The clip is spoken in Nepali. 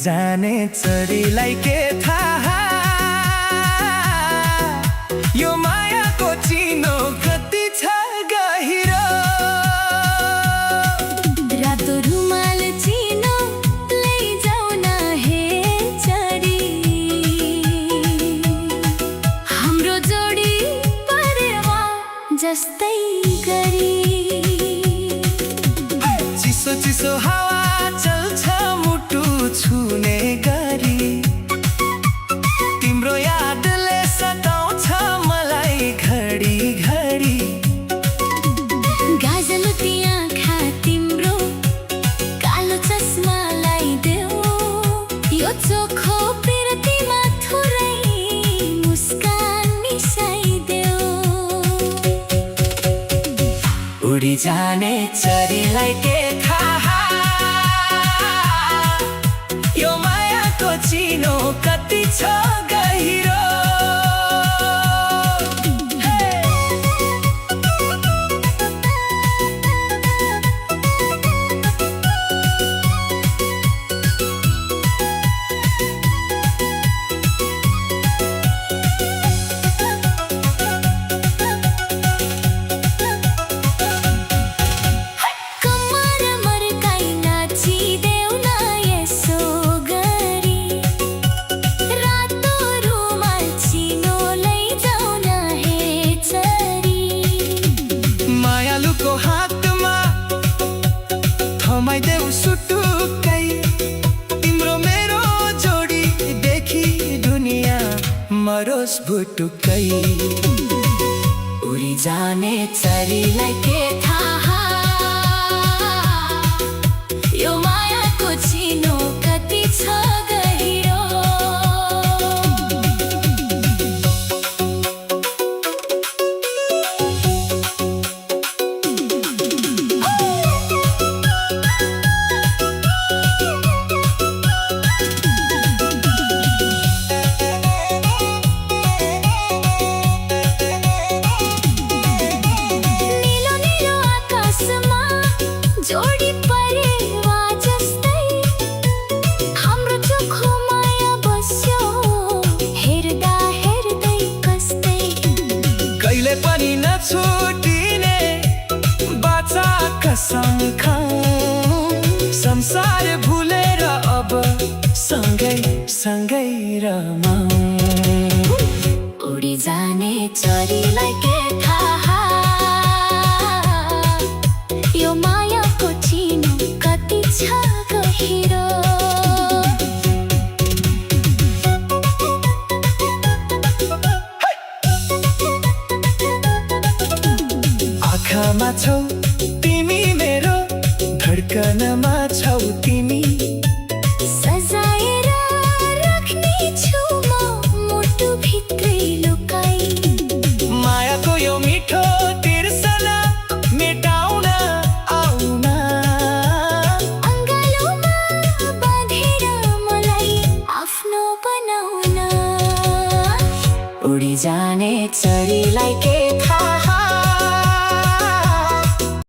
जाने चरीलाई के थाहा यो मायाको चिनो कति छ गहिरो। रातो रुमाल चिनो लैजाऊ न हे चरी, हाम्रो जोडी परेवा जस्तै गरी। चिसो चिसो हावा चल्छ मुटु छुने गरी, तिम्रो यादले सताउँछ मलाई घडी घडी। गाजलुती आँखा तिम्रो कालो चस्मा लगाइदेऊ, यो चोखो पिरतीमा थोरै मुस्कान मिसाइदेऊ। उडी जाने चरीलाई के थाहा यो मायाको चिनो कति छ गहिरो। कम्मर मर्काई नाचिदेऊ न यसो गरी, रातो रुमाल चिनो लैजाऊ न हे चरी। मायालुको हातमा थमाइदेऊ सुटुक्कै, तिम्रो मेरो जोडी देखि दुनियाँ मरोस् भुटुक्कै। उडी जाने चरीलाई के थाहा यो मायाको चिनो कति छ गहिरो। नीलो नीलो आकाशमा जोडी परेवा जस्तै, हाम्रो चोखो माया बस्यो हेर्दा हेर्दै कस्तै। कहिले पनि नछुटिने बाचा कसम खाऊ, संसार भुलेर अब सँगै सँगै रमाऊ। उडी जाने चरीलाई के थाहा यो मायाको चिनो कति छ गहिरो। आँखामा छौ तिमी मेरो, धड्कनमा छौ तिमी, सजाएर राख्ने छु म मुटु भित्रै लुकाई। मायाको यो मिठो